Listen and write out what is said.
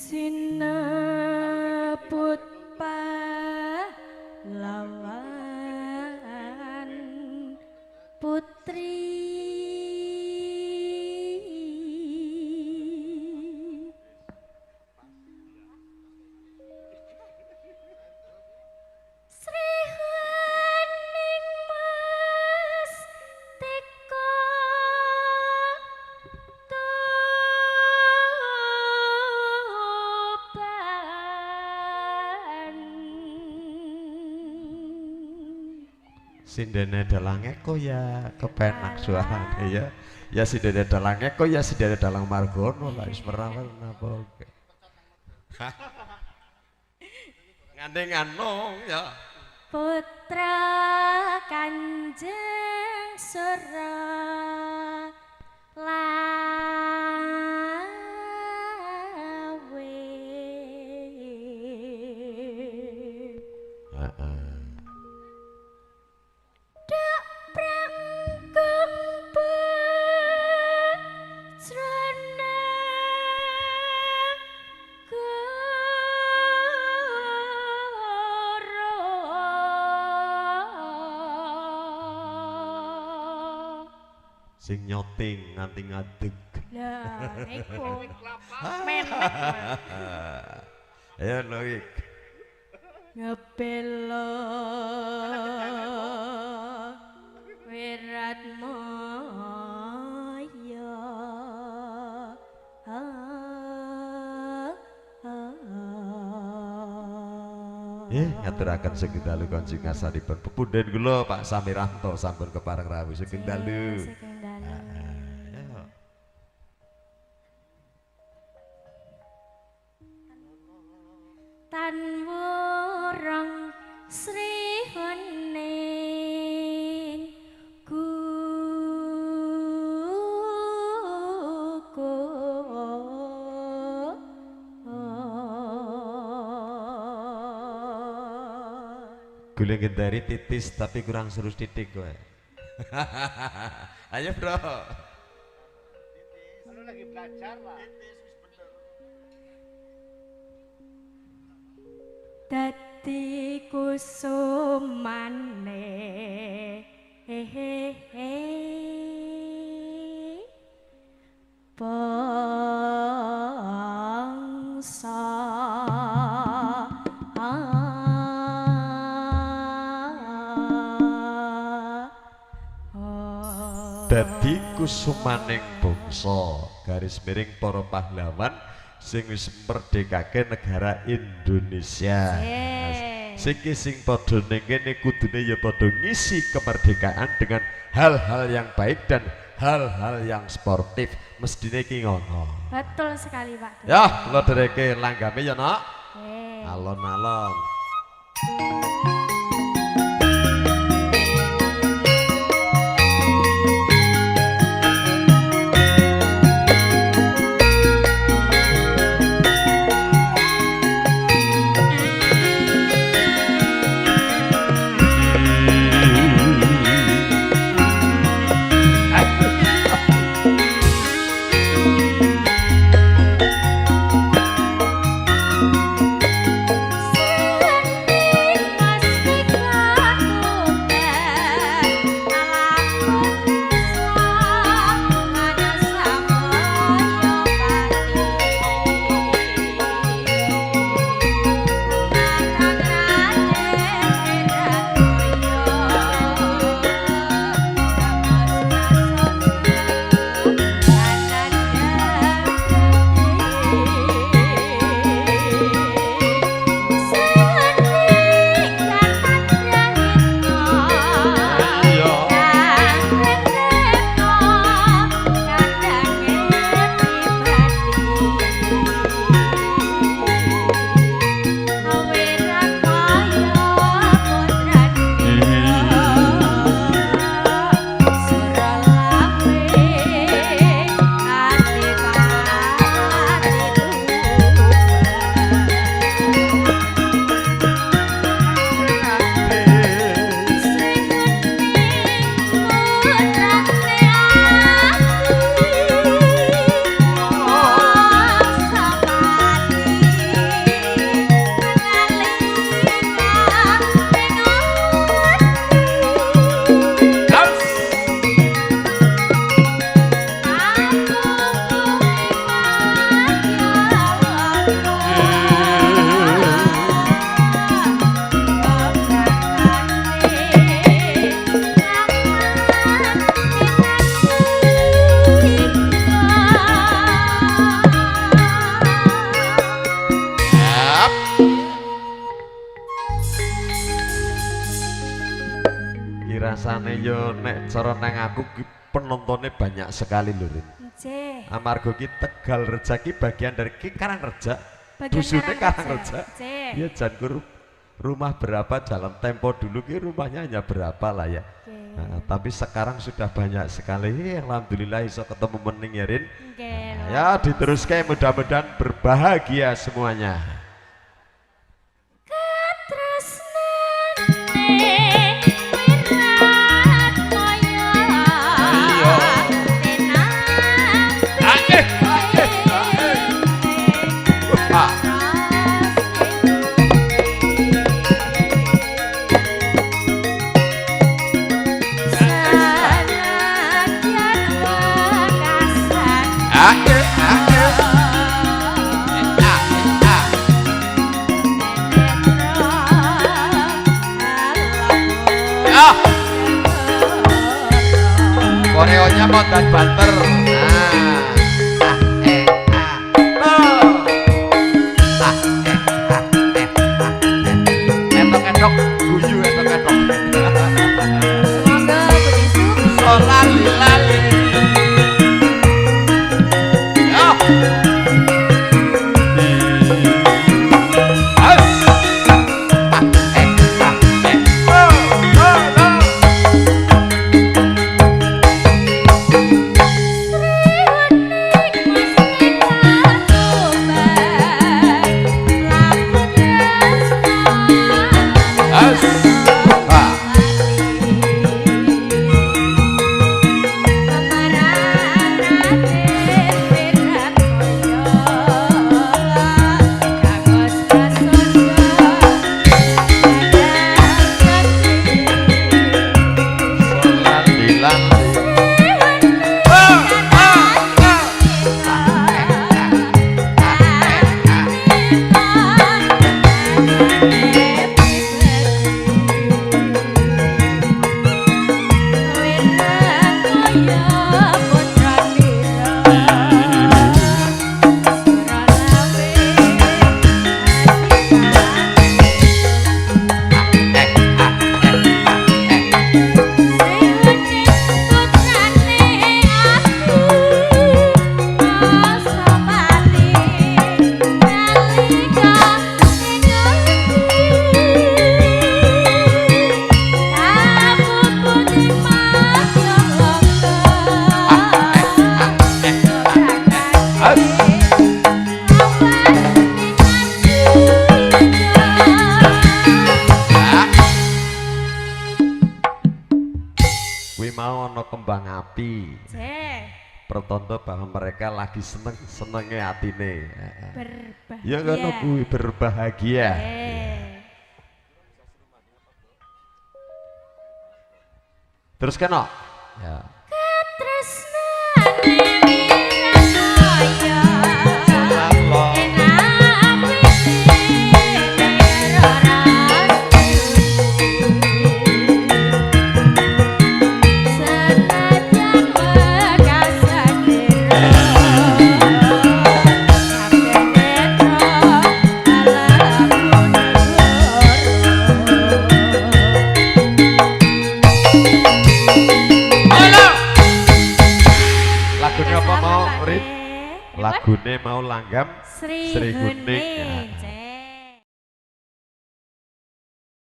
sinebut pahlawan putri Sindene dalange kok ya kepenak suarane ya. Ya sindene dalange kok ya sindene dalang Margono lah wis merawat napa oke. Ngandeng anu ya. Putra Kanjeng Suralawe. Dak prangkeng pecrana Sing nyoting nganti ngadeg. Lah niku Ayo Loik. Ngebela Wirat Maya ngaturaken sugeng dalu Kanjeng ngasanipun pepundhen kula Pak Samiranto sampun kepareng rawuh sugeng dalu. Tan wurang Sri Huning Gula gendari titis tapi kurang seru titik gue. Ayo bro. Lu lagi belajar lah. Dadi kusumane bangsa Dadi kusumaning bangsa garis miring para pahlawan sing wis merdekake negara Indonesia. Siki sing padha ning kene kudune ya padha ngisi kemerdekaan dengan hal-hal yang baik dan hal-hal yang sportif. Mestine iki ngono. Betul sekali Pak. Ya, kula dereke langgame ya, Nak. Alon-alon. Mas Makanya yo nek cara nang aku ki penontonnya banyak sekali lho Rin. Nggih. Amarga ki Tegal Reja ki bagian dari ki Karangreja. Bagian Dusunnya Karangreja. Karangreja. Nggih. Iya jankur rumah berapa dalam tempo dulu ki rumahnya hanya berapa lah ya. Nggih. Nah, tapi sekarang sudah banyak sekali. Alhamdulillah iso ketemu mening ya Rin. Nggih. Nah, ya diteruskan mudah-mudahan berbahagia semuanya. Koreonya modal banter. Etok-etok guyu etok-etok. Semoga Budi Sukses. Lali-lali. Yo. Kuwi mau ono kembang api. Pertanda bahwa mereka lagi seneng-senenge atine. Berbahagia. Ya ngono kuwi berbahagia. Terus kena? Ya. Lagune apa mau Rit? Lagune mau langgam Sri Guning.